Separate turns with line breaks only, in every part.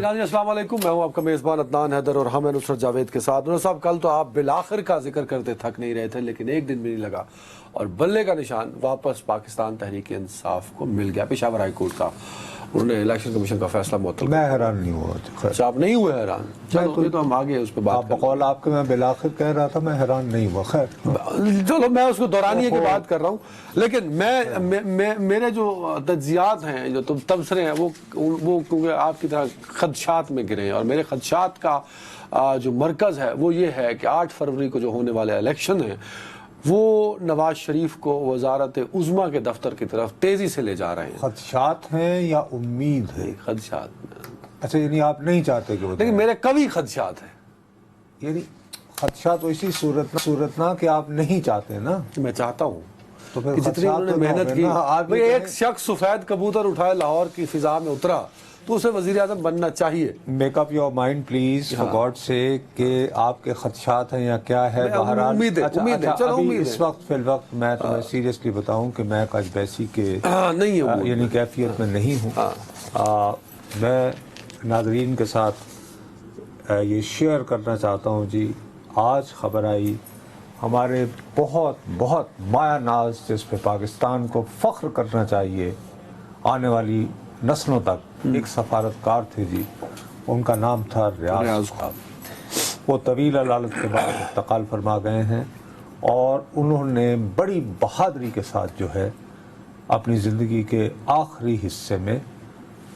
ناظرین السلام علیکم، میں ہوں آپ کا میزبان عدنان حیدر اور ہم ہیں نصرت جاوید کے ساتھ۔ نصرت صاحب، کل تو آپ بالآخر کا ذکر کرتے تھک نہیں رہے تھے، لیکن ایک دن بھی نہیں لگا اور بلے کا نشان واپس پاکستان تحریک انصاف کو مل گیا۔ پشاور ہائی کورٹ کا انہوں نے الیکشن کمیشن کا فیصلہ معطل۔
میں حیران نہیں ہوا۔
اچھا، آپ نہیں ہوئے حیران؟ چلو یہ تو ہم آگے اس پہ بات کریں۔
بقول آپ کے میں بالآخر کہہ رہا تھا، میں حیران نہیں ہوا۔ خیر
چلو میں اس کو دورانیے کی بات کر رہا ہوں، لیکن میرے جو تجزیات ہیں، جو تبصرے ہیں، وہ کیونکہ آپ کی طرح خدشات میں گرے ہیں، اور میرے خدشات کا جو مرکز ہے وہ یہ ہے کہ 8 فروری کو جو ہونے والے الیکشن ہیں وہ نواز شریف کو وزارت عظمیٰ کے دفتر کی طرف تیزی سے لے جا رہے ہیں۔
خدشات ہیں یا امید ہے؟
خدشات۔
اچھا، یعنی آپ نہیں چاہتے کہ
لیکن میرے قوی خدشات ہیں۔
یعنی خدشات اسی صورت نہ کہ آپ نہیں چاہتے نا؟
میں چاہتا ہوں
تو پھر
کہ جتنی انہوں نے محنت کی،
آپ
ایک شخص سفید کبوتر اٹھائے لاہور کی فضا میں اترا تو اسے وزیر اعظم بننا چاہیے۔
Make up your mind please for God sake, کہ آپ کے خدشات ہیں یا کیا ہے؟ بہرحال
امید ہے، چلو امید ہے۔
اس وقت فی الوقت میں تمہیں سیریسلی بتاؤں کہ میں کاج بیسی کے
نہیں ہوں،
یعنی کیفیت میں نہیں ہوں۔ میں ناظرین کے ساتھ یہ شیئر کرنا چاہتا ہوں جی، آج خبر آئی ہمارے بہت بہت مایہ ناز، جس پہ پاکستان کو فخر کرنا چاہیے آنے والی نسلوں تک، ایک سفارتکار تھے جی، ان کا نام تھا ریاض خواب۔ وہ طویل العلت کے بعد انتقال فرما گئے ہیں، اور انہوں نے بڑی بہادری کے ساتھ جو ہے اپنی زندگی کے آخری حصے میں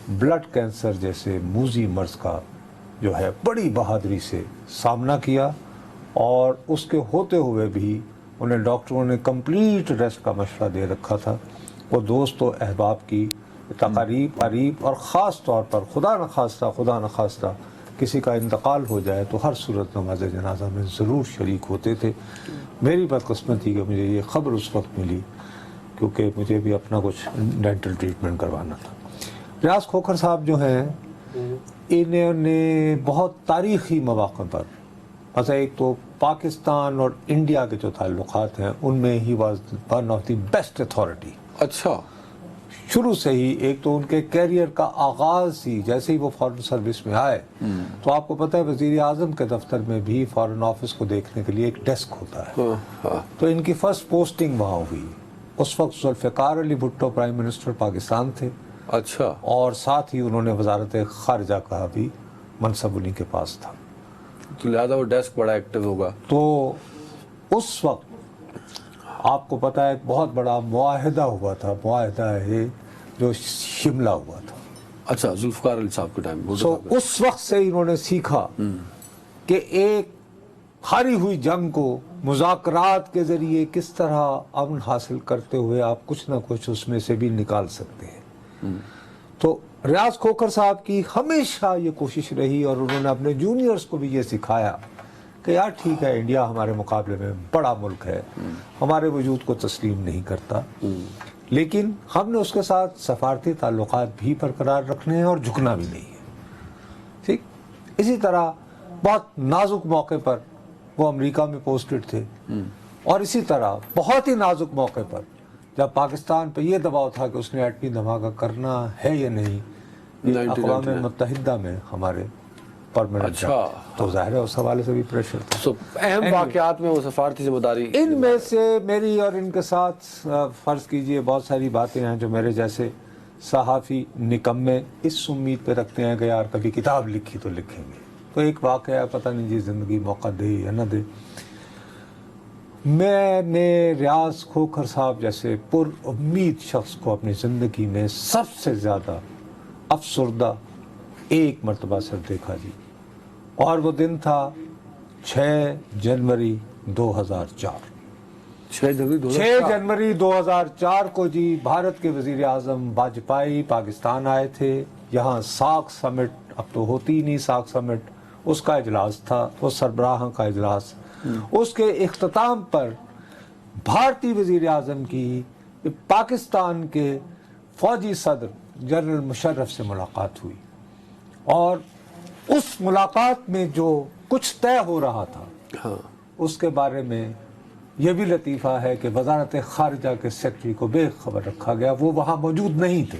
بلڈ کینسر جیسے موذی مرض کا جو ہے بڑی بہادری سے سامنا کیا، اور اس کے ہوتے ہوئے بھی انہیں ڈاکٹروں نے کمپلیٹ ریسٹ کا مشورہ دے رکھا تھا۔ وہ دوست و احباب کی تقاریب اور خاص طور پر خدا نخواستہ کسی کا انتقال ہو جائے تو ہر صورت نماز جنازہ میں ضرور شریک ہوتے تھے۔ میری بدقسمتی کہ مجھے یہ خبر اس وقت ملی کیونکہ مجھے بھی اپنا کچھ ڈینٹل ٹریٹمنٹ کروانا تھا۔ ریاض کھوکھر صاحب جو ہیں، انہوں نے بہت تاریخی مواقع پر، مثلا ایک تو پاکستان اور انڈیا کے جو تعلقات ہیں ان میں he was one of the best authority.
اچھا،
شروع سے ہی، ایک تو ان کے کیریئر کا آغاز ہی جیسے ہی وہ فارن سروس میں آئے تو آپ کو پتہ ہے وزیر اعظم کے دفتر میں بھی فارن آفس کو دیکھنے کے لیے ایک ڈیسک ہوتا ہے، تو ان کی فرسٹ پوسٹنگ وہاں ہوئی۔ اس وقت ذوالفقار علی بھٹو پرائم منسٹر پاکستان تھے،
اچھا،
اور ساتھ ہی انہوں نے وزارت خارجہ کا بھی منصب انہی کے پاس تھا،
تو لہٰذا وہ ڈیسک بڑا ایکٹیو ہوگا۔
تو اس وقت آپ کو پتہ ہے ایک بہت بڑا معاہدہ ہوا تھا، معاہدہ ہے جو شملہ ہوا تھا۔
اچھا، ذوالفقار علی صاحب کے ٹائم۔
اس وقت سے انہوں نے سیکھا کہ ایک ہاری ہوئی جنگ کو مذاکرات کے ذریعے کس طرح امن حاصل کرتے ہوئے آپ کچھ نہ کچھ اس میں سے بھی نکال سکتے ہیں۔ تو ریاض کھوکھر صاحب کی ہمیشہ یہ کوشش رہی، اور انہوں نے اپنے جونیئرز کو بھی یہ سکھایا کہ یار ٹھیک ہے، انڈیا ہمارے مقابلے میں بڑا ملک ہے، ہمارے وجود کو تسلیم نہیں کرتا، لیکن ہم نے اس کے ساتھ سفارتی تعلقات بھی برقرار رکھنے ہیں اور جھکنا بھی نہیں ہے۔ ٹھیک اسی طرح بہت نازک موقع پر وہ امریکہ میں پوسٹڈ تھے، اور اسی طرح بہت ہی نازک موقع پر جب پاکستان پہ یہ دباؤ تھا کہ اس نے ایٹمی دھماکہ کرنا ہے یا نہیں، اقوام متحدہ میں ہمارے پرماننٹ، تو ظاہر ہے اس حوالے سے بھی پریشر تھا۔
اہم واقعات میں وہ سفارتی ذمہ داری،
ان میں سے میری اور ان کے ساتھ فرض کیجئے بہت ساری باتیں ہیں جو میرے جیسے صحافی نکمے اس امید پہ رکھتے ہیں کہ یار کبھی کتاب لکھی تو لکھیں گے۔ تو ایک واقعہ ہے، پتہ نہیں جی زندگی موقع دے یا نہ دے، میں نے ریاض کھوکھر صاحب جیسے پر امید شخص کو اپنی زندگی میں سب سے زیادہ افسردہ ایک مرتبہ سے دیکھا جی، اور وہ دن تھا 6 جنوری 2004۔
6
جنوری 2004 کو جی بھارت کے وزیر اعظم واجپئی پاکستان آئے تھے۔ یہاں ساک سمٹ، اب تو ہوتی ہی نہیں ساک سمٹ، اس کا اجلاس تھا، وہ سربراہوں کا اجلاس۔ اس کے اختتام پر بھارتی وزیر اعظم کی پاکستان کے فوجی صدر جنرل مشرف سے ملاقات ہوئی، اور اس ملاقات میں جو کچھ طے ہو رہا تھا اس کے بارے میں یہ بھی لطیفہ ہے کہ وزارت خارجہ کے سیکرٹری کو بے خبر رکھا گیا، وہ وہاں موجود نہیں تھے۔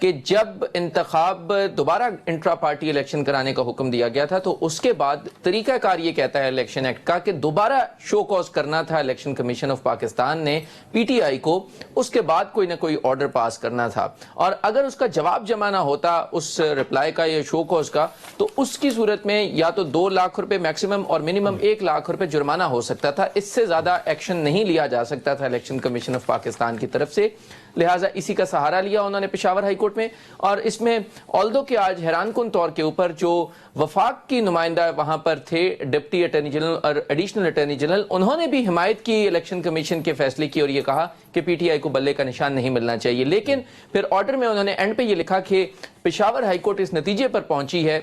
کہ جب انتخاب دوبارہ انٹرا پارٹی الیکشن کرانے کا حکم دیا گیا تھا تو اس کے بعد طریقہ کار یہ کہتا ہے الیکشن ایکٹ کا کہ دوبارہ شو کاز کرنا تھا الیکشن کمیشن آف پاکستان نے پی ٹی آئی کو، اس کے بعد کوئی نہ کوئی آرڈر پاس کرنا تھا، اور اگر اس کا جواب جمع نہ ہوتا اس رپلائی کا یا شو کاز کا تو اس کی صورت میں یا تو 2 لاکھ روپے میکسیمم اور منیمم 1 لاکھ روپے جرمانہ ہو سکتا تھا، اس سے زیادہ ایکشن نہیں لیا جا سکتا تھا الیکشن کمیشن آف پاکستان کی طرف سے، لہٰذا اسی کا سہارا لیا انہوں نے پشاور ہائی کورٹ میں۔ اور اس میں آلدو کہ آج حیران کن طور کے اوپر جو وفاق کی نمائندہ وہاں پر تھے، ڈپٹی اٹارنی جنرل اور ایڈیشنل اٹارنی جنرل، انہوں نے بھی حمایت کی الیکشن کمیشن کے فیصلے کی اور یہ کہا کہ پی ٹی آئی کو بلے کا نشان نہیں ملنا چاہیے، لیکن پھر آرڈر میں انہوں نے اینڈ پہ یہ لکھا کہ پشاور ہائی کورٹ اس نتیجے پر پہنچی ہے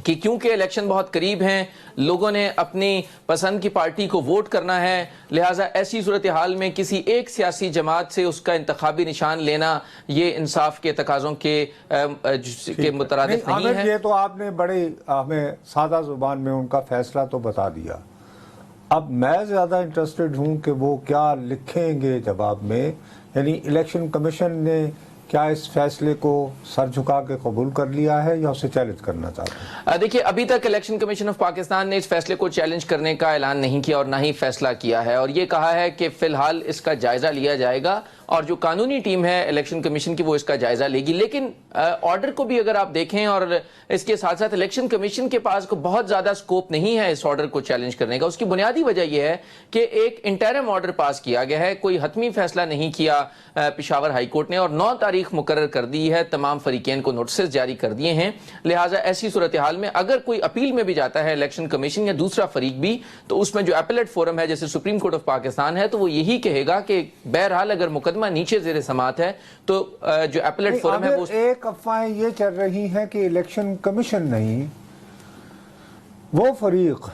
کہ کیونکہ الیکشن بہت قریب ہیں، لوگوں نے اپنی پسند کی پارٹی کو ووٹ کرنا ہے، لہٰذا ایسی صورتحال میں کسی ایک سیاسی جماعت سے اس کا انتخابی نشان لینا یہ انصاف کے تقاضوں کے مترادف نہیں ہے۔
یہ تو آپ نے بڑے ہمیں سادہ زبان میں ان کا فیصلہ تو بتا دیا، اب میں زیادہ انٹرسٹڈ ہوں کہ وہ کیا لکھیں گے جواب میں، یعنی الیکشن کمیشن نے کیا اس فیصلے کو سر جھکا کے قبول کر لیا ہے یا اسے چیلنج کرنا چاہتا ہے؟
دیکھیے ابھی تک الیکشن کمیشن آف پاکستان نے اس فیصلے کو چیلنج کرنے کا اعلان نہیں کیا اور نہ ہی فیصلہ کیا ہے، اور یہ کہا ہے کہ فی الحال اس کا جائزہ لیا جائے گا اور جو قانونی ٹیم ہے الیکشن کمیشن کی وہ اس کا جائزہ لے گی، لیکن آرڈر کو بھی اگر آپ دیکھیں اور اس کے ساتھ ساتھ الیکشن کمیشن کے پاس بہت زیادہ سکوپ نہیں ہے اس آرڈر کو چیلنج کرنے کا۔ اس کی بنیادی وجہ یہ ہے کہ ایک انٹرم آرڈر پاس کیا گیا ہے، کوئی حتمی فیصلہ نہیں کیا پشاور ہائی کورٹ نے، اور 9 تاریخ مقرر کر دی ہے، تمام فریقین کو نوٹسز جاری کر دیے ہیں، لہٰذا ایسی صورتحال میں اگر کوئی اپیل میں بھی جاتا ہے الیکشن کمیشن یا دوسرا فریق بھی تو اس میں جو اپیلیٹ فورم ہے جیسے سپریم کورٹ آف پاکستان ہے تو وہ یہی کہے گا کہ بہرحال اگر مقدمہ نیچے زیر سماعت ہے تو جو اپیلیٹ فورم ہے وہ
ایک افواہیں یہ چل رہی ہیں کہ الیکشن کمیشن نہیں، وہ فریق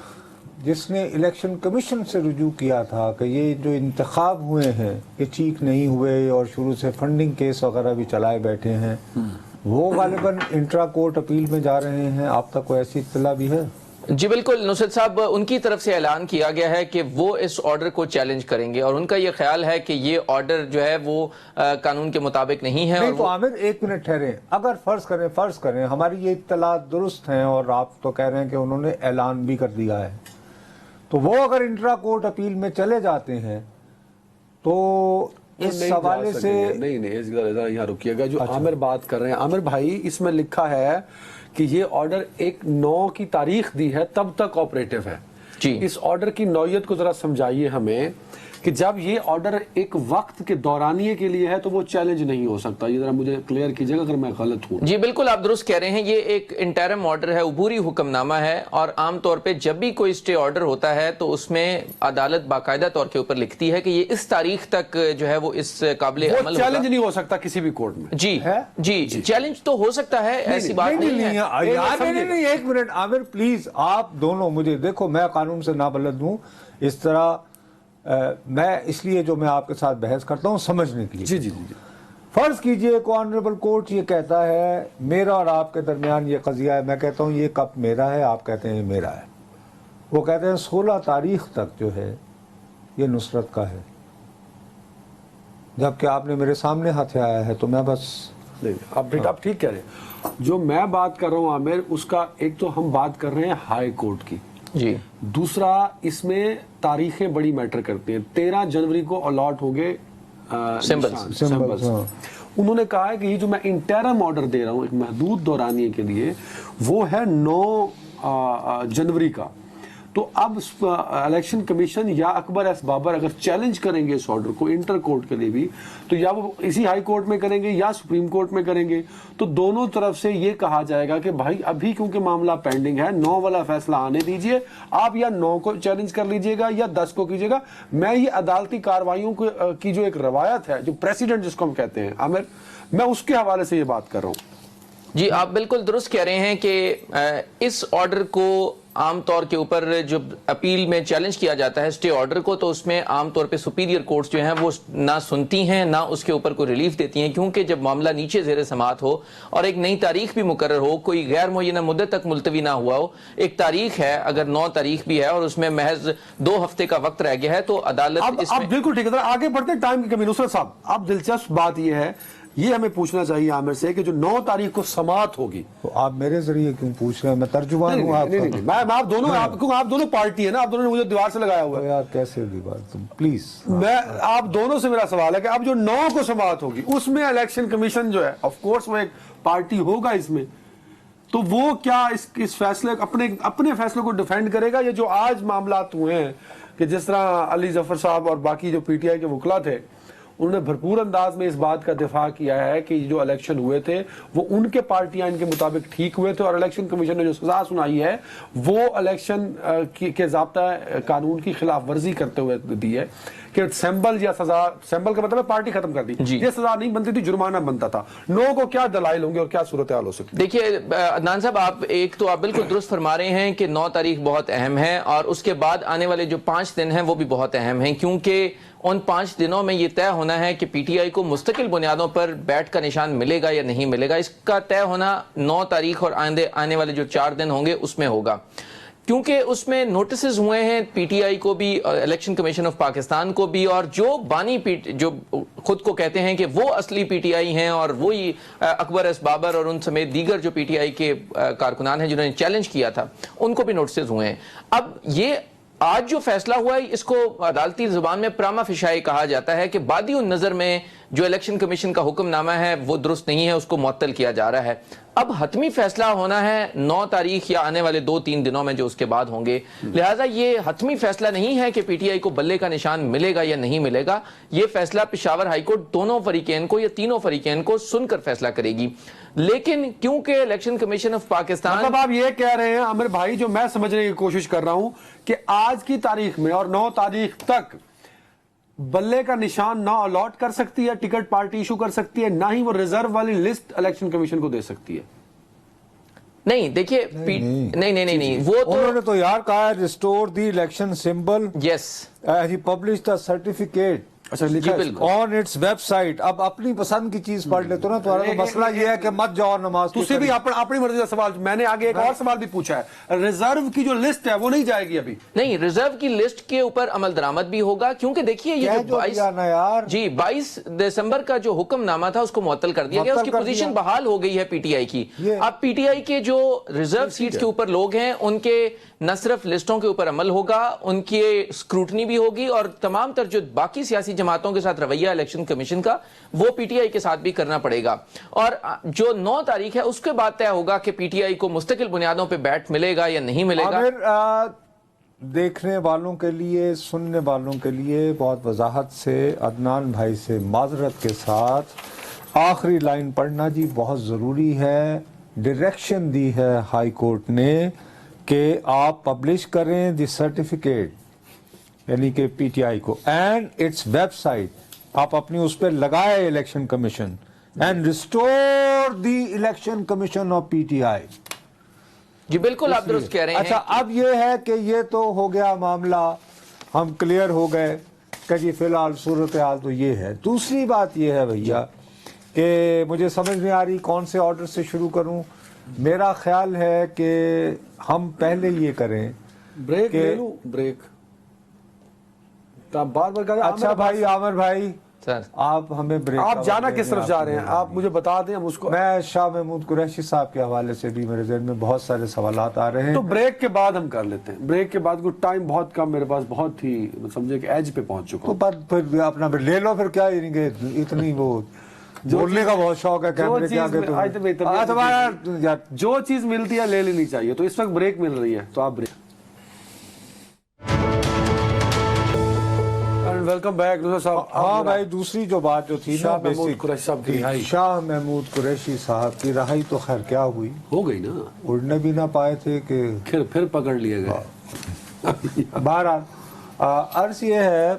جس نے الیکشن کمیشن سے رجوع کیا تھا کہ یہ جو انتخاب ہوئے ہیں یہ ٹھیک نہیں ہوئے اور شروع سے فنڈنگ کیس وغیرہ بھی چلائے بیٹھے ہیں، وہ غالباً انٹرا کورٹ اپیل میں جا رہے ہیں، آپ تک کوئی ایسی اطلاع بھی ہے؟
جی بالکل، نصرت صاحب ان کی طرف سے اعلان کیا گیا ہے کہ وہ اس آرڈر کو چیلنج کریں گے اور ان کا یہ خیال ہے کہ یہ آرڈر جو ہے وہ قانون کے مطابق نہیں ہے۔
نہیں تو عامر ایک منٹ ٹھہریں، اگر فرض کریں ہماری یہ اطلاعات درست ہیں اور آپ تو کہہ رہے ہیں کہ انہوں نے اعلان بھی کر دیا ہے، تو وہ اگر انٹرا کورٹ اپیل میں چلے جاتے ہیں تو اس حوالے سے
نہیں یہاں رکیے گا، جو عامر بات کر رہے ہیں، عامر بھائی اس میں لکھا ہے کہ یہ آرڈر 1/9 کی تاریخ دی ہے تب تک آپریٹو ہے۔
جی
اس آرڈر کی نوعیت کو ذرا سمجھائیے ہمیں کہ جب یہ آرڈر ایک وقت کے دورانیے کے لیے ہے تو وہ چیلنج نہیں ہو سکتا، یہ ذرا مجھے کلیئر کیجئے گا اگر میں غلط ہوں۔
جی بالکل آپ درست کہہ رہے ہیں، یہ ایک انٹرم آرڈر ہے، عبوری حکم نامہ ہے، اور عام طور پہ جب بھی کوئی اسٹے آرڈر ہوتا ہے تو اس میں عدالت باقاعدہ طور کے اوپر لکھتی ہے کہ یہ اس تاریخ تک جو ہے وہ اس قابل عمل ہوگا۔
چیلنج نہیں ہو سکتا کسی بھی کورٹ میں۔
جی چیلنج تو ہو سکتا ہے، ایسی بات نہیں ہے۔
نہیں ایک منٹ عامر پلیز، آپ دونوں مجھے دیکھو، میں قانون سے نابلد ہوں، اس طرح میں اس لیے جو میں آپ کے ساتھ بحث کرتا ہوں سمجھنے کے لیے۔
جی جی جی
فرض کیجئے کہ آنریبل کورٹ یہ کہتا ہے میرا اور آپ کے درمیان یہ قضیہ ہے، میں کہتا ہوں یہ کپ میرا ہے، آپ کہتے ہیں یہ میرا ہے، وہ کہتے ہیں 16 تاریخ تک جو ہے یہ نصرت کا ہے، جبکہ آپ نے میرے سامنے ہاتھ آیا ہے تو میں بس
نہیں، آپ ٹھیک کہہ رہے ہیں۔ جو میں بات کر رہا ہوں عامر، اس کا ایک تو ہم بات کر رہے ہیں ہائی کورٹ کی،
جی
دوسرا اس میں تاریخیں بڑی میٹر کرتی ہیں۔ 13 جنوری کو الاٹ ہو گئے سمبلز، انہوں نے کہا ہے کہ یہ جو میں انٹرم آرڈر دے رہا ہوں ایک محدود دورانیے کے لیے وہ ہے 9 جنوری کا، تو اب الیکشن کمیشن یا اکبر ایس بابر اگر چیلنج کریں گے اس آرڈر کو انٹر کورٹ کے لیے بھی تو یا وہ اسی ہائی کورٹ میں کریں گے یا سپریم کورٹ میں کریں گے، تو دونوں طرف سے یہ کہا جائے گا کہ بھائی ابھی کیونکہ معاملہ پینڈنگ ہے 9 والا فیصلہ آنے دیجئے، آپ یا 9 کو چیلنج کر لیجئے گا یا 10 کو کیجئے گا۔ میں یہ عدالتی کارروائیوں کی جو ایک روایت ہے، جو پریسیڈنٹ جس کو ہم کہتے ہیں عامر، میں اس کے حوالے سے یہ بات کر رہا ہوں۔
جی آپ بالکل درست کہہ رہے ہیں کہ اس آرڈر کو عام طور کے اوپر جو اپیل میں چیلنج کیا جاتا ہے اسٹے آرڈر کو، تو اس میں عام طور پہ سپیریئر کورٹس جو ہیں وہ نہ سنتی ہیں نہ اس کے اوپر کوئی ریلیف دیتی ہیں، کیونکہ جب معاملہ نیچے زیر سماعت ہو اور ایک نئی تاریخ بھی مقرر ہو، کوئی غیر معینہ مدت تک ملتوی نہ ہوا ہو، ایک تاریخ ہے اگر 9 تاریخ بھی ہے اور اس میں محض 2 ہفتے کا وقت رہ گیا ہے تو عدالت اس میں
بالکل ٹھیک ہے، آگے بڑھتے ہیں، ٹائم کی کمی۔ نصرت صاحب اب دلچسپ بات یہ ہے یہ ہمیں پوچھنا چاہیے عامر سے کہ جو 9 تاریخ کو سماعت ہوگی.
تو آپ میرے ذریعے کیوں پوچھ رہے ہیں؟ میں ترجمان ہوں آپ کا.
میں آپ دونوں آپ دونوں پارٹی ہیں نا, آپ دونوں نے مجھے دیوار سے لگایا ہوا ہے.
یار کیسے ہوگی بات تم پلیز.
میں آپ دونوں سے میرا سوال ہے کہ اب جو 9 کو سماعت ہوگی اس میں الیکشن کمیشن جو ہے آف کورس وہ ایک پارٹی ہوگا اس میں, تو وہ کیا اس فیصلے اپنے فیصلے کو ڈیفینڈ کرے گا؟ یہ جو آج معاملات ہوئے ہیں کہ جس طرح علی ظفر صاحب اور باقی جو پی ٹی آئی کے وکلا تھے انہوں نے بھرپور انداز میں اس بات کا دفاع کیا ہے کہ جو الیکشن ہوئے تھے وہ ان کے پارٹیاں ان کے مطابق ٹھیک ہوئے تھے, اور الیکشن کمیشن نے جو سزا سنائی ہے وہ الیکشن کے ضابطہ قانون کی خلاف ورزی کرتے ہوئے دی ہے کہ سیمبل یا سزا, سیمبل کا مطلب ہے پارٹی ختم کر دی, یہ سزا نہیں بنتی تھی, جرمانہ بنتا تھا. 9 کو کیا دلائل ہوں گے اور کیا صورتحال ہو سکتی؟
دیکھیے عدنان صاحب, آپ بالکل درست فرما رہے ہیں کہ 9 تاریخ بہت اہم ہے, اور اس کے بعد آنے والے جو 5 دن ہیں وہ بھی بہت اہم ہیں, کیونکہ ان 5 دنوں میں یہ طے ہونا ہے کہ پی ٹی آئی کو مستقل بنیادوں پر بیٹھ کا نشان ملے گا یا نہیں ملے گا. اس کا طے ہونا 9 تاریخ اور آنے والے جو 4 دن ہوں گے اس میں ہوگا, کیونکہ اس میں نوٹسز ہوئے ہیں پی ٹی آئی کو بھی, الیکشن کمیشن آف پاکستان کو بھی, اور جو بانی جو خود کو کہتے ہیں کہ وہ اصلی پی ٹی آئی ہیں اور وہی اکبر ایس بابر اور ان سمیت دیگر جو پی ٹی آئی کے کارکنان ہیں جنہوں نے چیلنج کیا تھا, ان کو بھی نوٹسز ہوئے ہیں. اب یہ آج جو فیصلہ ہوا ہے اس کو عدالتی زبان میں پراما فشائی کہا جاتا ہے کہ بادی النظر میں جو الیکشن کمیشن کا حکم نامہ ہے وہ درست نہیں ہے, اس کو معطل کیا جا رہا ہے. اب حتمی فیصلہ ہونا ہے 9 تاریخ یا آنے والے 2-3 دنوں میں جو اس کے بعد ہوں گے, لہٰذا یہ حتمی فیصلہ نہیں ہے کہ پی ٹی آئی کو بلے کا نشان ملے گا یا نہیں ملے گا. یہ فیصلہ پشاور ہائی کورٹ دونوں فریقین کو یا تینوں فریقین کو سن کر فیصلہ کرے گی. لیکن کیونکہ الیکشن کمیشن آف پاکستان,
مطلب آپ یہ کہہ رہے ہیں عامر بھائی, جو میں سمجھنے کی کوشش کر رہا ہوں کہ آج کی تاریخ میں اور 9 تاریخ تک بلے کا نشان نہ الاٹ کر سکتی ہے, ٹکٹ پارٹی ایشو کر سکتی ہے, نہ ہی وہ ریزرو والی لسٹ الیکشن کمیشن کو دے سکتی ہے.
نہیں دیکھیے نہیں, وہ تو
انہوں نے تو یار کہا ہے restore the election symbol,
yes
he publish the certificate on its website. اب اپنی پسند کی چیز پڑھ لے تو نا, تمہارا تو مسئلہ یہ ہے کہ مت جاؤ نماز.
تسی بھی اپنی مرضی کا سوال, میں نے آگے ایک اور سوال بھی پوچھا ہے, ریزرو کی جو لسٹ ہے وہ نہیں جائے گی ابھی؟
نہیں, ریزرو کی لسٹ کے اوپر عمل درآمد بھی ہوگا, کیونکہ دیکھیے یہ جو 22 دسمبر کا جو حکم نامہ تھا اس کو معطل کر دیا گیا, اس کی پوزیشن بحال ہو گئی ہے پی ٹی آئی کی. اب پی ٹی آئی کے جو ریزرو سیٹس کے اوپر لوگ ہیں ان کے نہ صرف لسٹوں کے اوپر عمل ہوگا, ان کی اسکروٹنی بھی ہوگی, اور تمام تر جو باقی سیاسی جماعتوں کے ساتھ رویہ الیکشن کمیشن کا وہ پی ٹی آئی کے ساتھ بھی کرنا پڑے گا. اور جو 9 تاریخ ہے اس کے بعد طے ہوگا کہ پی ٹی آئی کو مستقل بنیادوں پہ بیٹھ ملے گا یا نہیں ملے گا.
دیکھنے والوں کے لیے, سننے والوں کے لیے بہت وضاحت سے عدنان بھائی سے معذرت کے ساتھ آخری لائن پڑھنا جی بہت ضروری ہے. ڈائریکشن دی ہے ہائی کورٹ نے کہ آپ پبلش کریں دی سرٹیفکیٹ, یعنی کہ پی ٹی آئی کو, اینڈ اٹس ویب سائٹ, آپ اپنی اس پہ لگائے election commission, and restore the election commission of P T I.
جی بالکل آپ درست کہہ رہے ہیں.
اچھا, اب یہ ہے کہ یہ تو ہو گیا معاملہ, ہم کلیئر ہو گئے کہ جی فی الحال صورتحال تو یہ ہے. دوسری بات یہ ہے بھیا کہ مجھے سمجھ نہیں آ رہی کون سے آرڈر سے شروع کروں. میرا خیال ہے کہ ہم پہلے یہ کریں,
بریک لے لوں, بریک. بار بار کہا,
اچھا بھائی عامر بھائی
سر
آپ ہمیں بریک,
آپ جانا کس طرف جا رہے ہیں آپ مجھے بتا دیں, ہم اس کو.
میں شاہ محمود قریشی صاحب کے حوالے سے بھی میرے ذہن میں بہت سارے سوالات آ رہے ہیں,
تو بریک کے بعد ہم کر لیتے ہیں. بریک کے بعد کوئی ٹائم بہت کم میرے پاس, بہت ہی سمجھے کہ ایج پہ پہنچ چکا ہوں.
تو پھر اپنا لے لو, پھر کیا اتنی وہ بولنے کا بہت شوق ہے کیمرے کے آگے,
جو چیز ملتی ہے لے لینی چاہیے. تو اس وقت بریک مل رہی ہے, تو آپ بریک. ویلکم بیک نصرت صاحب.
ہاں بھائی, دوسری جو بات جو تھی
شاہ محمود قریشی صاحب کی رہائی,
شاہ محمود قریشی صاحب کی رہائی تو خیر کیا ہوئی,
ہو گئی نا,
اڑنے بھی نہ پائے تھے کہ
پھر پکڑ لیے گئے.
بہرحال عرض یہ ہے,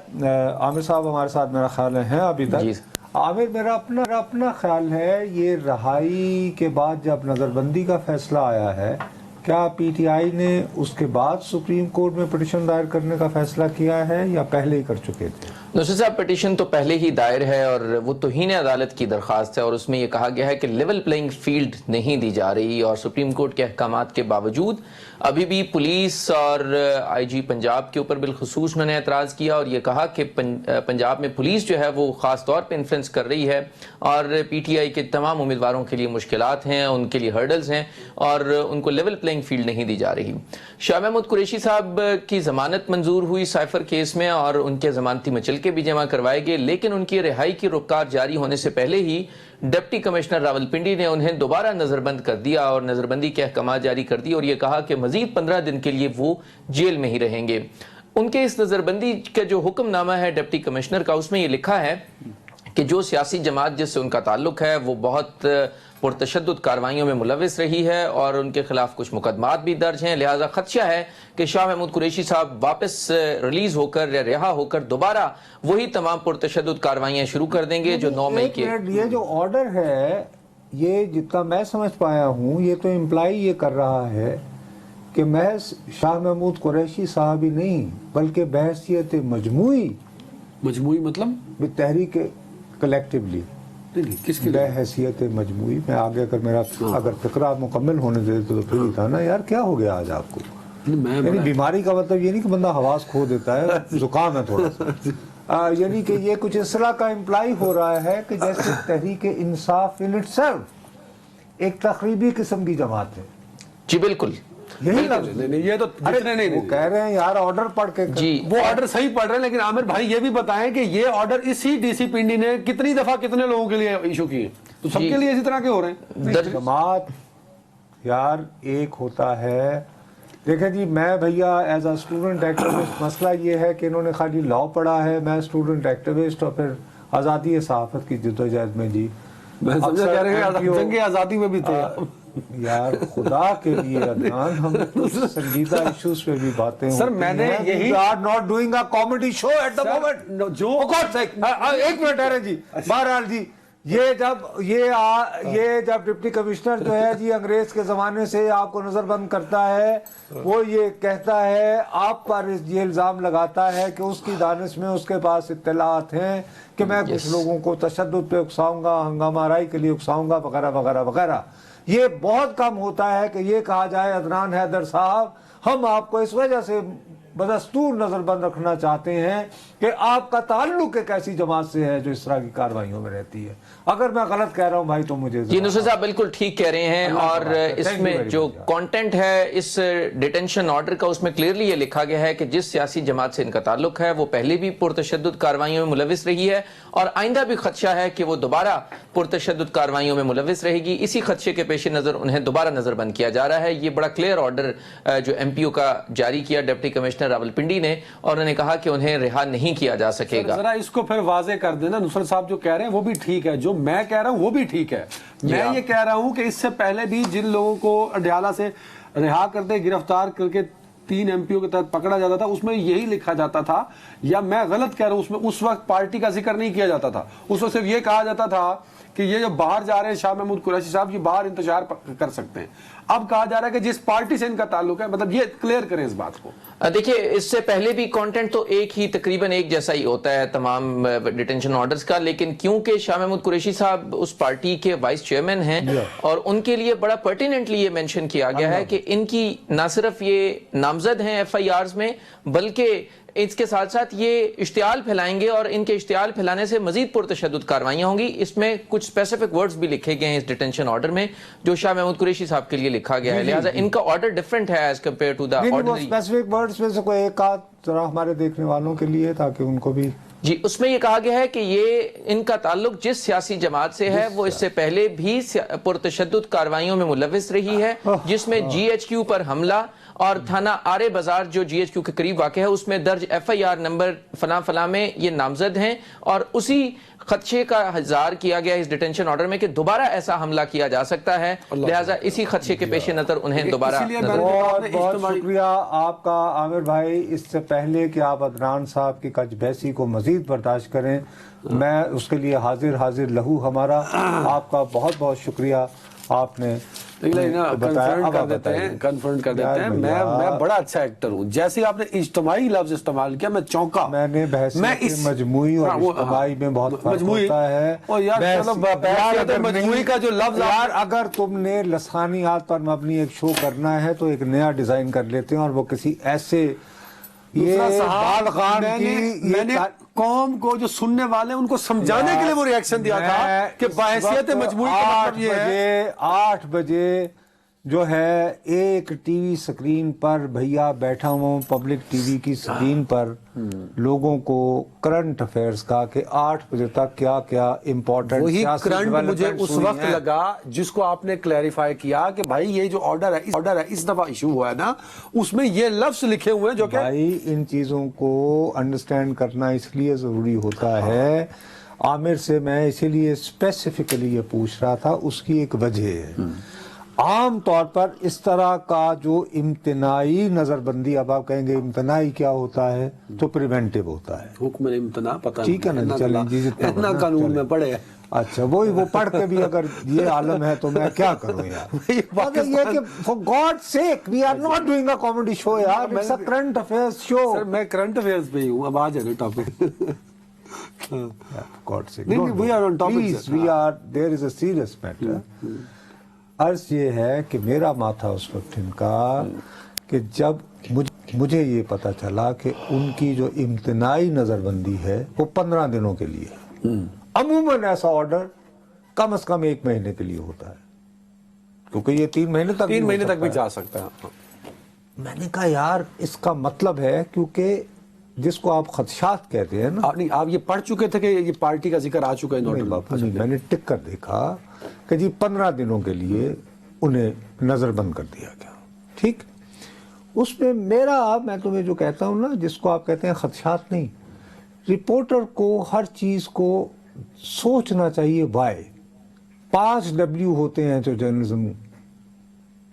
عامر صاحب ہمارے ساتھ میرا خیال ہے ابھی تک. عامر میرا اپنا خیال ہے, یہ رہائی کے بعد جب نظر بندی کا فیصلہ آیا ہے, کیا پی ٹی آئی نے اس کے بعد سپریم کورٹ میں پٹیشن دائر کرنے کا فیصلہ کیا ہے یا پہلے ہی کر چکے تھے؟
نصرت صاحب پٹیشن تو پہلے ہی دائر ہے, اور وہ توہین عدالت کی درخواست ہے, اور اس میں یہ کہا گیا ہے کہ لیول پلینگ فیلڈ نہیں دی جا رہی, اور سپریم کورٹ کے احکامات کے باوجود ابھی بھی پولیس اور آئی جی پنجاب کے اوپر بالخصوص انہوں نے اعتراض کیا, اور یہ کہا کہ پنجاب میں پولیس جو ہے وہ خاص طور پہ انفلوئنس کر رہی ہے, اور پی ٹی آئی کے تمام امیدواروں کے لیے مشکلات ہیں، ان کے لیے ہرڈلز ہیں اور ان کو لیول پلینگ فیلڈ نہیں دی جا رہی۔ شاہ محمود قریشی صاحب کی ضمانت منظور ہوئی سائفر کیس میں اور ان کے ضمانتی مچلکے بھی جمع کروائے گئے، لیکن ان کی رہائی کی رخکار جاری ہونے سے پہلے ہی ڈپٹی کمشنر راولپنڈی نے انہیں دوبارہ نظر بند کر دیا اور نظر بندی کے احکامات جاری کر دی اور یہ کہا کہ مزید 15 دن کے لیے وہ جیل میں ہی رہیں گے۔ ان کے اس نظر بندی کا جو حکم نامہ ہے ڈپٹی کمشنر کا، اس میں یہ لکھا ہے کہ جو سیاسی جماعت جس سے ان کا تعلق ہے وہ بہت پرتشدد کاروائیوں میں ملوث رہی ہے اور ان کے خلاف کچھ مقدمات بھی درج ہیں، لہٰذا خدشہ ہے کہ شاہ محمود قریشی صاحب واپس ریلیز ہو کر یا رہا ہو کر دوبارہ وہی تمام پرتشدد کاروائیاں شروع کر دیں گے جو 9 مئی کے۔
یہ جو آرڈر ہے، یہ جتنا میں سمجھ پایا ہوں، یہ تو امپلائی یہ کر رہا ہے کہ محض شاہ محمود قریشی صاحب ہی نہیں بلکہ بحیثیت مجموعی
مطلب
تحریک کلیکٹیولی
کس کی
بحیثیت مجموعی، میں آگے اگر فقرہ مکمل ہونے دے تو پھر ہی تھا نا یار، کیا ہو گیا آج آپ کو؟ یعنی بیماری کا مطلب یہ نہیں کہ بندہ حواس کھو دیتا ہے، زکام ہے تھوڑا سا، یعنی کہ یہ کچھ اس طرح کا امپلائی ہو رہا ہے کہ جیسے Tehreek Insaf in it self ایک تقریبی قسم کی جماعت ہے۔
جی بالکل،
یہی لفظ
نہیں، یہ تو
وہ کہہ رہے ہیں یار آرڈر پڑھ کے
جی
وہ آرڈر صحیح پڑھ رہے ہیں، لیکن عامر بھائی یہ بھی بتائیں کہ یہ آرڈر اسی ڈی سی پنڈی نے کتنی دفعہ کتنے لوگوں کے لیے ایشو کیے؟ تو سب کے لیے اسی طرح کے ہو رہے ہیں؟
جماعت یار ایک ہوتا ہے۔ دیکھیں جی، میں بھیا ایز اے اسٹوڈنٹ ایکٹیوسٹ، مسئلہ یہ ہے کہ انہوں نے خالی لاء پڑھا ہے، میں اسٹوڈنٹ ایکٹیوسٹ اور پھر آزادی صحافت کی جدوجہد میں جی
میں سمجھا کہہ رہے ہیں جنگ آزادی میں بھی تھے
یار، خدا کے لیے عدنان، ہم سنجیدہ ایشوز پہ بھی باتیں
سر میں نے یہی
not doing a comedy show at the moment جو ایک منٹ ہے جی۔ بہرحال جی، یہ جب ڈپٹی کمشنر جو ہے جی انگریز کے زمانے سے آپ کو نظر بند کرتا ہے، وہ یہ کہتا ہے، آپ پر یہ الزام لگاتا ہے کہ اس کی دانش میں اس کے پاس اطلاعات ہیں کہ میں کچھ لوگوں کو تشدد پہ اکساؤں گا، ہنگامہ آرائی کے لیے اکساؤں گا، وغیرہ وغیرہ وغیرہ۔ یہ بہت کم ہوتا ہے کہ یہ کہا جائے عدنان حیدر صاحب ہم آپ کو اس وجہ سے بدستور نظر بند رکھنا چاہتے ہیں کہ آپ کا تعلق ایک ایسی جماعت سے ہے جو اس طرح کی کارروائیوں میں رہتی ہے۔ اگر میں غلط کہہ رہا ہوں بھائی تو مجھے
جی نصرت صاحب بالکل ٹھیک کہہ رہے ہیں، اور اس میں جو کانٹینٹ ہے اس ڈیٹینشن آرڈر کا، اس میں کلیئرلی یہ لکھا گیا ہے کہ جس سیاسی جماعت سے ان کا تعلق ہے وہ پہلے بھی پرتشدد کاروائیوں میں ملوث رہی ہے اور آئندہ بھی خدشہ ہے کہ وہ دوبارہ پرتشدد کاروائیوں میں ملوث رہے گی۔ اسی خدشے کے پیش نظر انہیں دوبارہ نظر بند کیا جا رہا ہے۔ یہ بڑا کلیئر آرڈر جو ایم پی او کا جاری کیا ڈپٹی کمشنر راولپنڈی نے، اور انہوں نے کہا کہ انہیں رہا نہیں کیا جا سکے گا۔
ذرا اس کو پھر واضح کر دینا، نصرت صاحب جو کہہ رہے ہیں وہ بھی ٹھیک ہے، جو میں کہہ رہا ہوں وہ بھی ٹھیک ہے۔ میں یہ کہہ رہا ہوں کہ اس سے پہلے بھی جن لوگوں کو اڈیالہ سے رہا کرتے گرفتار کر کے 3 ایم پی او کے تحت پکڑا جاتا تھا، اس میں یہی لکھا جاتا تھا، یا میں غلط کہہ رہا ہوں، اس میں اس وقت پارٹی کا ذکر نہیں کیا جاتا تھا، اس وقت صرف یہ کہا جاتا تھا کہ یہ جو باہر جا رہے ہیں شاہ محمود قریشی صاحب، یہ باہر انتشار کر سکتے ہیں۔ اب کہا جا رہا ہے کہ جس پارٹی سے ان کا تعلق ہے، مطلب یہ کلیئر کریں اس بات کو۔
دیکھیں اس سے پہلے بھی کانٹینٹ تو تقریباً ایک جیسا ہی ہوتا ہے تمام ڈیٹینشن آرڈرز کا، لیکن کیونکہ شاہ محمود قریشی صاحب اس پارٹی کے وائس چیئرمین ہیں اور ان کے لیے بڑا پرٹیننٹلی یہ مینشن کیا گیا ہے کہ ان کی نہ صرف یہ نامزد ہیں ایف آئی آرز میں، بلکہ اس کے ساتھ ساتھ یہ اشتعال پھیلائیں گے اور ان کے اشتعال پھیلانے سے مزید پرتشدد کاروائیاں ہوں گی۔ اس میں کچھ اسپیسیفک ورڈز بھی لکھے گئے ہیں اس ڈیٹینشن آرڈر میں جو شاہ محمود قریشی صاحب کے لیے لکھا گیا ہے، لہٰذا ان کا آرڈر ڈیفرنٹ ہے as compare to the ordinary.
Specific words میں سے کوئی ایک آدھ ذرا ہمارے دیکھنے والوں کے لیے تاکہ ان کو بھی
جی، اس میں یہ کہا گیا ہے کہ یہ ان کا تعلق جس سیاسی جماعت سے ہے وہ اس سے پہلے بھی پرتشدد کاروائیوں میں ملوث رہی ہے، جس میں جی ایچ کیو پر حملہ اور تھانہ آرے بازار جو جی ایچ کیو کے قریب واقع ہے اس میں درج ایف آئی آر نمبر فلاں فلاں میں یہ نامزد ہیں، اور اسی خدشے کا اظہار کیا گیا اس ڈیٹینشن آرڈر میں کہ دوبارہ ایسا حملہ کیا جا سکتا ہے، لہٰذا اسی خدشے کے پیش نظر انہیں دوبارہ
بہت بہت شکریہ آپ کا عامر بھائی۔ اس سے پہلے کہ آپ عدنان صاحب کی کج بحثی کو مزید برداشت کریں، میں اس کے لیے حاضر لہو ہمارا آپ کا بہت بہت شکریہ، آپ نے
کنفرم کر دیتے ہیں۔ میں بڑا اچھا ایکٹر ہوں، جیسے آپ نے اجتماعی لفظ استعمال کیا میں چونکا۔
میں نے بحثیت مجموعی اور اجتماعی میں بہت فرق ہوتا ہے،
مجموعی کا جو لفظ
یار اگر تم نے لسانیات پر مبنی ایک شو کرنا ہے تو ایک نیا ڈیزائن کر لیتے ہیں اور وہ کسی ایسے یہ
صاحب،
بال خان
میں نے قوم کو جو سننے والے ہیں ان کو سمجھانے کے لیے وہ ریاکشن دیا تھا کہ بحیثیت مجموعی کا مطلب یہ ہے
8 بجے جو ہے ایک ٹی وی سکرین پر بھیا بیٹھا ہوں پبلک ٹی وی کی سکرین پر لوگوں کو کرنٹ افیئرز کا کہ 8 بجے تک کیا کیا امپورٹنٹ
وہی کرنٹ مجھے اس وقت لگا جس کو آپ نے کلیریفائی کیا کہ بھائی یہ جو آرڈر ہے اس دفعہ ایشو ہوا ہے نا، اس میں یہ لفظ لکھے ہوئے ہیں جو کہ
بھائی ان چیزوں کو انڈرسٹینڈ کرنا اس لیے ضروری ہوتا ہے. عامر سے میں اسی لیے اسپیسیفکلی یہ پوچھ رہا تھا، اس کی ایک وجہ ہے. عام طور پر اس طرح کا جو امتناعی نظر بندی، اب آپ کہیں گے امتناعی کیا ہوتا ہے، تو پریونٹیو ہوتا ہے.
حکم امتناع پتہ
ٹھیک ہے نا، چلیں جی جتنا
اتنا قانون میں پڑھے.
اچھا وہی وہ پڑھ کے بھی اگر یہ عالم ہے تو میں کیا کروں یار. مگر یہ کہ for God's sake we are not doing a comedy show یار، it's a current affairs show.
سر میں کرنٹ افیئرز پہ ہی ہوں، اب آ جائے ٹاپک.
God sake.
نہیں، we are on topic,
Please,
sir.
we are, there is a serious matter. عرض یہ ہے کہ میرا ماتھا اس وقت ان کا کہ جب مجھے یہ پتا چلا کہ ان کی جو امتناعی نظر بندی ہے وہ 15 دنوں کے لیے ہے. عموماً ایسا آرڈر کم از کم 1 مہینے کے لیے ہوتا ہے، کیونکہ یہ 3 مہینے تک
3 مہینے تک بھی جا سکتا ہے.
میں نے کہا یار اس کا مطلب ہے، کیونکہ جس کو آپ خدشات کہتے ہیں نا،
نہیں آپ یہ پڑھ چکے تھے کہ یہ پارٹی کا ذکر آ چکا ہے
نہیں
نوٹ
باپو جی، میں نے ٹک کر دیکھا کہ جی 15 دنوں کے لیے انہیں نظر بند کر دیا گیا. ٹھیک، اس میں میں تمہیں جو کہتا ہوں نا، جس کو آپ کہتے ہیں خدشات نہیں، رپورٹر کو ہر چیز کو سوچنا چاہیے. وائی 5 W ہوتے ہیں جو جرنلزم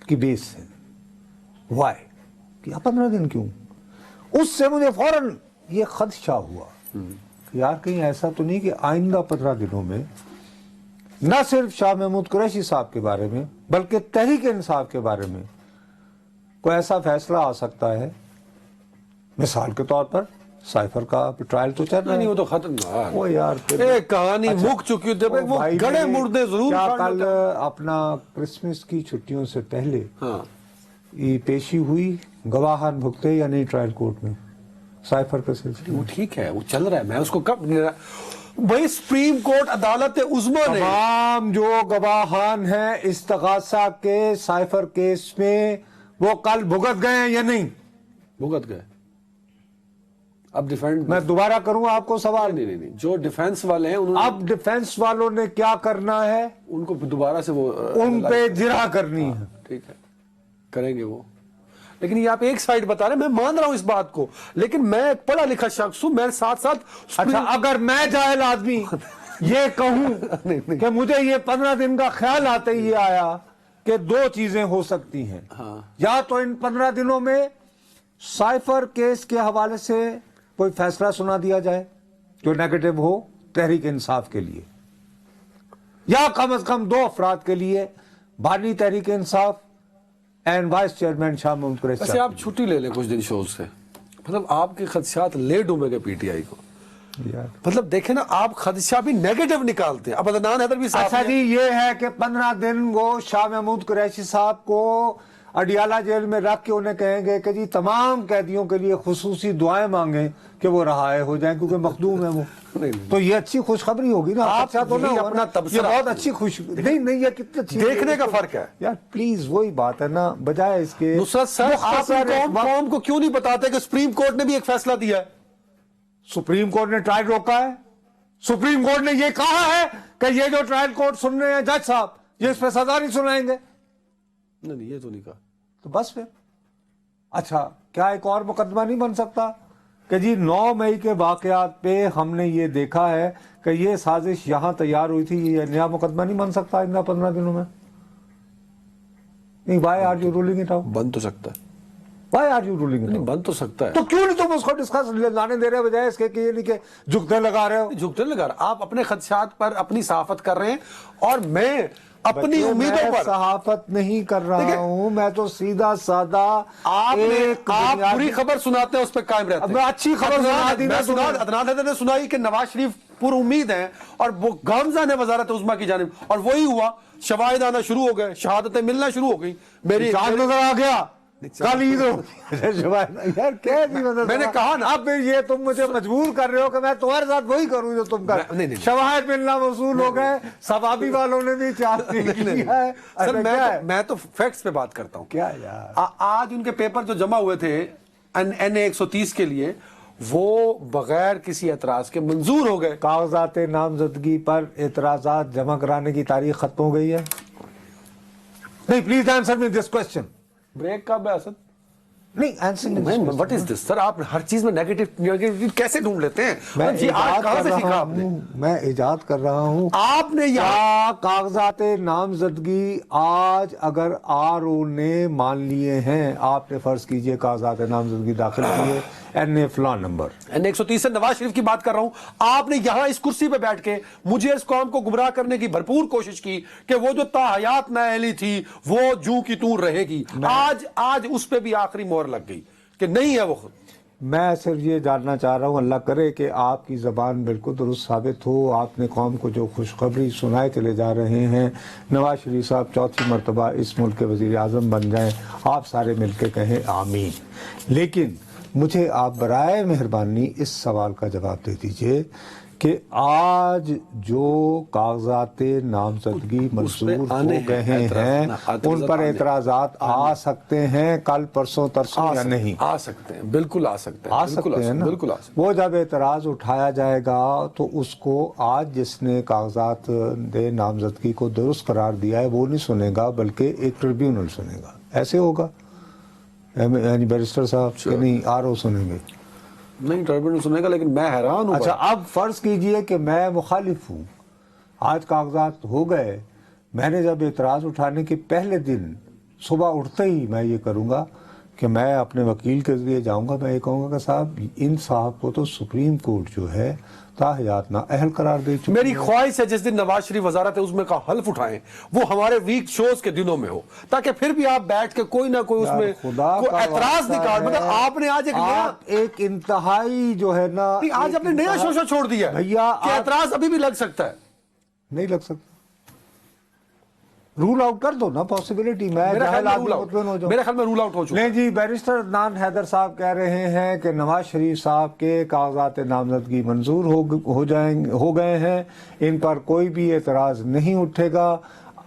کی بیس ہے. وائی کیا 15 دن کیوں؟ اس سے مجھے فوراً یہ خدشہ ہوا کہ یار کہیں ایسا تو نہیں کہ آئندہ 15 دنوں میں نہ صرف شاہ محمود قریشی صاحب کے بارے میں بلکہ تحریک انصاف کے بارے میں کوئی ایسا فیصلہ آ سکتا ہے. مثال کے طور پر سائفر کا ٹرائل تو چل رہا ہے.
نہیں وہ تو ختم ہوا.
وہ یار
ایک کہانی مک چکی ہوتی ہے، وہ گڑے مردے ضرور.
کیا کل اپنا کرسمس کی چھٹیوں سے پہلے یہ پیشی ہوئی، گواہان بھگتے یا نہیں ٹرائل کورٹ میں سائفر کا سلسلہ؟
وہ ٹھیک ہے، وہ چل رہا ہے. میں اس کو کب بھائی سپریم کورٹ عدالت عظمیٰ نے
تمام جو گواہان ہیں استغاثہ کے سائفر کیس میں وہ کل بھگت گئے ہیں یا نہیں؟
بھگت گئے. اب ڈیفینس
میں دوبارہ کروں آپ کو سوال.
نہیں جو ڈیفینس والے ہیں انہوں نے
اب ڈیفینس والوں نے کیا کرنا ہے؟
ان کو دوبارہ سے وہ
ان پہ جرح کرنی ہے.
ٹھیک ہے، کریں گے وہ. لیکن یہ آپ ایک سائیڈ بتا رہے ہیں، میں مان رہا ہوں اس بات کو، لیکن میں ایک پڑھا لکھا شخص ہوں، میں ساتھ ساتھ
اچھا اگر میں جاہل آدمی یہ کہوں کہ مجھے یہ 15 دن کا خیال آتے ہی یہ آیا کہ 2 چیزیں ہو سکتی ہیں. یا تو ان 15 دنوں میں سائفر کیس کے حوالے سے کوئی فیصلہ سنا دیا جائے جو نیگیٹو ہو تحریک انصاف کے لیے، یا کم از کم 2 افراد کے لیے، بانی Tehreek Insaf and vice chairman Shah Mahmood Qureshi.
ویسے آپ چھٹی لے لیں کچھ دن شوز سے، مطلب آپ کے خدشات لے ڈوبے گے پی ٹی آئی کو. مطلب دیکھیں نا، آپ خدشہ بھی نیگیٹو نکالتے ہیں. اب عدنان حیدر بھی صاحب
اچھا جی یہ ہے کہ 15 دن وہ شاہ محمود قریشی صاحب کو اڈیالہ جیل میں رکھ کے انہیں کہیں گے کہ جی تمام قیدیوں کے لیے خصوصی دعائیں مانگیں کہ وہ رہائے ہو جائیں کیونکہ مخدوم ہے وہ. تو یہ اچھی خوشخبری ہوگی نا.
آپ
تو نہ
اپنا
یہ بہت اچھی نہیں یہ کتنی اچھی
دیکھنے کا فرق ہے
یار. پلیز وہی بات ہے نا، بجائے اس کے
نصرت صاحب آپ قوم کو کیوں نہیں بتاتے کہ سپریم کورٹ نے بھی ایک فیصلہ دیا ہے.
سپریم کورٹ نے ٹرائل روکا ہے. سپریم کورٹ نے یہ کہا ہے کہ یہ جو ٹرائل کورٹ سن رہے ہیں جج صاحب یہ اس پہ سزا نہیں سنائیں گے.
نہیں یہ تو نہیں کہا.
تو بس پھر اچھا کیا ایک اور مقدمہ نہیں بن سکتا کہ جی 9 مئی کے واقعات پہ ہم نے یہ دیکھا ہے کہ یہ سازش یہاں تیار ہوئی تھی، یہ نیا مقدمہ نہیں بن سکتا آئندہ 15 دنوں میں؟ نہیں. Why are you rolling it out?
بن تو سکتا ہے.
Why are you rolling it out?
بن تو سکتا ہے.
تو کیوں نہیں تم اس کو ڈسکس لانے دے رہے بجائے اس کے کہ یہ نہیں کہ جھکتے لگا رہے ہو؟
جھکتے لگا رہے آپ اپنے خدشات پر اپنی صحافت کر رہے ہیں، اور میں اپنی امیدوں پر
صحافت نہیں کر رہا ہوں. میں تو سیدھا سادہ
آپ بری خبر سناتے ہیں اس پہ قائم رہتے ہیں.
میں اچھی خبر سنا دی.
عدنان حیدر نے سنائی کہ نواز شریف پر امید ہیں اور وہ گامزن ہے وزارت عظمیٰ کی جانب، اور وہی ہوا. شواہد آنا شروع ہو گئے، شہادتیں ملنا شروع ہو گئی. میری
چاند نظر آ گیا. کل عید ہوگی یار کیا
میں نے کہا نا
اب یہ تم مجھے مجبور کر رہے ہو کہ میں تمہارے ساتھ وہی کروں جو تم کر شواہد ملنا وصول ہو گئے ثوابی والوں نے بھی کیا ہے
سر میں تو فیکٹس پہ بات کرتا ہوں.
کیا یار
آج ان کے پیپر جو جمع ہوئے تھے NA 130 کے لیے وہ بغیر کسی اعتراض کے منظور ہو گئے.
کاغذات نامزدگی پر اعتراضات جمع کرانے کی تاریخ ختم ہو گئی ہے. نہیں please answer me this question.
Break کب ہے اسد؟
نہیں آنسر
وٹ از دس سر؟ آپ ہر چیز میں نیگیٹو کیسے ڈھونڈ لیتے ہیں؟
میں
جی آج کہاں سے سیکھا آپ نے؟
میں ایجاد کر رہا ہوں.
آپ نے یہاں
کاغذات نامزدگی آج اگر RO نے مان لیے ہیں, آپ نے فرض کیجئے کاغذات نامزدگی داخل کیے NA فلاں نمبر
NA 130 سے نواز شریف کی بات کر رہا ہوں. آپ نے یہاں اس کرسی پہ بیٹھ کے مجھے اس قوم کو گمراہ کرنے کی بھرپور کوشش کی کہ وہ جو تاحیات نااہلی تھی وہ جوں کی توں رہے گی. آج اس پہ بھی آخری مہر لگ گئی کہ نہیں ہے وہ خود.
میں صرف یہ جاننا چاہ رہا ہوں, اللہ کرے کہ آپ کی زبان بالکل درست ثابت ہو. آپ نے قوم کو جو خوشخبری سنائے چلے جا رہے ہیں, نواز شریف صاحب چوتھی مرتبہ اس ملک کے وزیر اعظم بن جائیں, آپ سارے مل کے کہیں آمین. لیکن مجھے آپ برائے مہربانی اس سوال کا جواب دے دیجئے کہ آج جو کاغذات نامزدگی منظور ہو گئے ہیں ان پر اعتراضات آ سکتے ہیں کل پرسوں ترسوں یا نہیں؟
آ سکتے ہیں, بالکل آ سکتے ہیں.
آ سکتے ہیں نا.
بالکل آ سکتے ہیں.
وہ جب اعتراض اٹھایا جائے گا تو اس کو آج جس نے کاغذات نامزدگی کو درست قرار دیا ہے وہ نہیں سنے گا بلکہ ایک ٹریبیونل سنے گا. ایسے ہوگا یعنی بیرسٹر صاحب کہ نہیں RO سنیں گے؟
نہیں ٹریبیونل سنے گا, لیکن میں حیران ہوں.
اچھا اب فرض کیجئے کہ میں مخالف ہوں, آج کاغذات ہو گئے, میں نے جب اعتراض اٹھانے کے پہلے دن صبح اٹھتے ہی میں یہ کروں گا کہ میں اپنے وکیل کے ذریعے جاؤں گا, میں یہ کہوں گا کہ صاحب ان صاحب کو تو سپریم کورٹ جو ہے تاحیات نااہل قرار دے چکی.
میری خواہش ہے جس دن نواز شریف وزارت عظمی کا حلف اٹھائیں وہ ہمارے ویک شوز کے دنوں میں ہو, تاکہ پھر بھی آپ بیٹھ کے کوئی نہ کوئی اس میں کوئی اعتراض نکال. مطلب آپ نے آج
ایک انتہائی جو ہے نا,
آج آپ نے نیا شوشہ چھوڑ دیا
بھیا
کہ اعتراض ابھی بھی لگ سکتا ہے.
نہیں لگ سکتا, رول آؤٹ کر دو نا پاسبلٹی. میں
میرے خیال میں رول آؤٹ ہو چکا.
نہیں جی, بیرسٹر عدنان حیدر صاحب کہہ رہے ہیں کہ نواز شریف صاحب کے کاغذات نامزدگی منظور ہو گئے ہیں, ان پر کوئی بھی اعتراض نہیں اٹھے گا.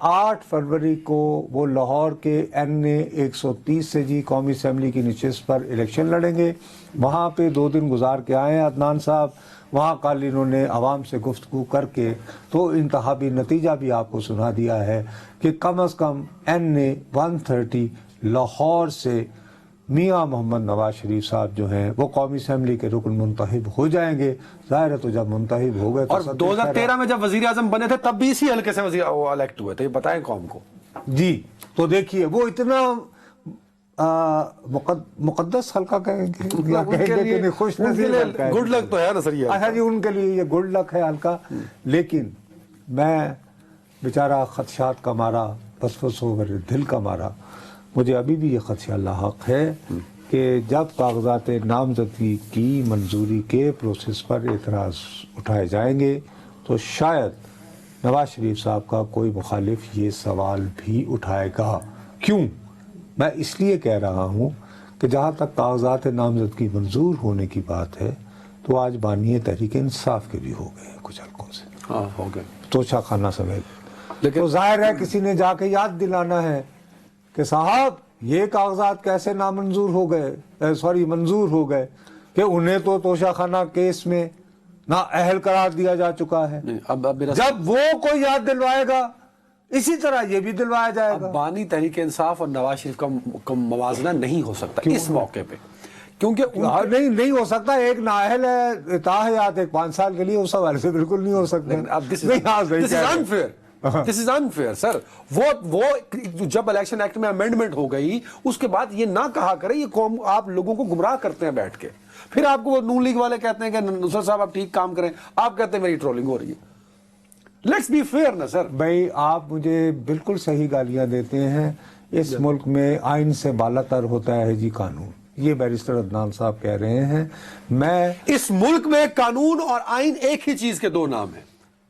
8 فروری کو وہ لاہور کے NA 130 سے جی قومی اسمبلی کی نشست پر الیکشن لڑیں گے. وہاں پہ 2 دن گزار کے آئے ہیں عدنان صاحب, وہاں کل انہوں نے عوام سے گفتگو کر کے تو انتخابی نتیجہ بھی آپ کو سنا دیا ہے کہ کم از کم NA 130 لاہور سے میاں محمد نواز شریف صاحب جو ہیں وہ قومی اسمبلی کے رکن منتخب ہو جائیں گے. ظاہر ہے تو جب منتخب ہو گئے,
اور 2013 میں جب وزیر اعظم بنے تھے تب بھی اسی حلقے سے الیکٹ ہوئے تھے, یہ بتائیں قوم کو.
جی تو دیکھیے وہ اتنا مقدس حلقہ کہیں گے, خوش نصیب حلقہ ہے.
گڈ لک تو ہے نا سر یہ.
اچھا جی, ان کے لیے یہ گڈ لک ہے حلقہ. لیکن میں بیچارہ خدشات کا مارا, بس ہو میرے دل کا مارا, مجھے ابھی بھی یہ خدشہ لاحق ہے کہ جب کاغذات نامزدگی کی منظوری کے پروسیس پر اعتراض اٹھائے جائیں گے تو شاید نواز شریف صاحب کا کوئی مخالف یہ سوال بھی اٹھائے گا. کیوں؟ میں اس لیے کہہ رہا ہوں کہ جہاں تک کاغذات نامزدگی منظور ہونے کی بات ہے تو آج بانی تحریک انصاف کے بھی ہو گئے ہیں کچھ حلقوں سے.
ہاں ہو گئے,
توشہ خانہ سمیت.
لیکن
تو ظاہر ہے کسی نے جا کے یاد دلانا ہے کہ صاحب یہ کاغذات کیسے نامنظور ہو گئے, منظور ہو گئے, کہ انہیں تو توشہ خانہ کیس میں نااہل قرار دیا جا چکا ہے. جب وہ کوئی یاد دلوائے گا اسی طرح یہ بھی دلوایا جائے گا.
بانی تحریک انصاف اور نواز شریف کا موازنہ نہیں ہو سکتا اس موقع پہ, کیونکہ
نہیں ہو سکتا. ایک نااہل ہے تاحیات 5 سال کے لیے, اس حوالے سے بالکل نہیں ہو سکتا.
This is unfair سر. وہ جب الیکشن ایکٹ میں امینڈمنٹ ہو گئی اس کے بعد یہ نہ کہا کرے یہ قوم, آپ لوگوں کو گمراہ کرتے ہیں بیٹھ کے. پھر آپ کو وہ نون لیگ والے کہتے ہیں کہ نصرت صاحب آپ ٹھیک کام کریں, آپ کہتے ہیں میری ٹرولنگ ہو رہی ہے. لیٹس بی فیئر نا سر.
بھائی آپ مجھے بالکل صحیح گالیاں دیتے ہیں. اس ملک میں آئین سے بالاتر ہوتا ہے جی قانون, یہ بیرسٹر عدنان صاحب کہہ رہے ہیں. میں
اس ملک میں قانون اور آئین ایک ہی چیز کے 2 نام ہیں.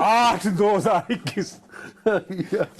8, 2021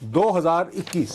2021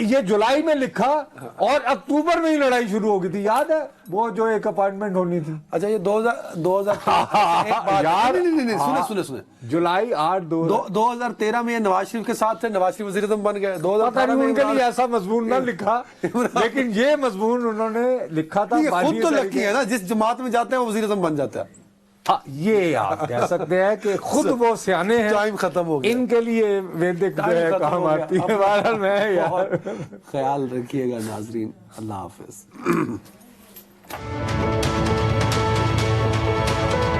یہ جولائی میں لکھا اور اکتوبر میں ہی لڑائی شروع ہو گئی تھی. یاد ہے وہ جو ایک اپارٹمنٹ ہونی تھی؟
اچھا یہ 2013 نہیں سنے
جولائی 8
2013 میں یہ نواز شریف کے ساتھ تھے, نواز شریف وزیر اعظم بن گئے.
پتہ
2018
نہیں ان کے
میں
لیے ایسا مضمون نہ لکھا, لیکن یہ مضمون انہوں نے لکھا تھا.
یہ خود تو لکی ہے نا, جس جماعت میں جاتے ہیں وہ وزیر اعظم بن جاتا ہے.
یہ آپ کہہ سکتے ہیں کہ خود وہ سیانے ہیں,
ٹائم ختم ہو گیا,
ان کے لیے ویدک جو ہے کام آتی ہے. بہرحال میں یار
خیال رکھیے گا ناظرین, اللہ حافظ.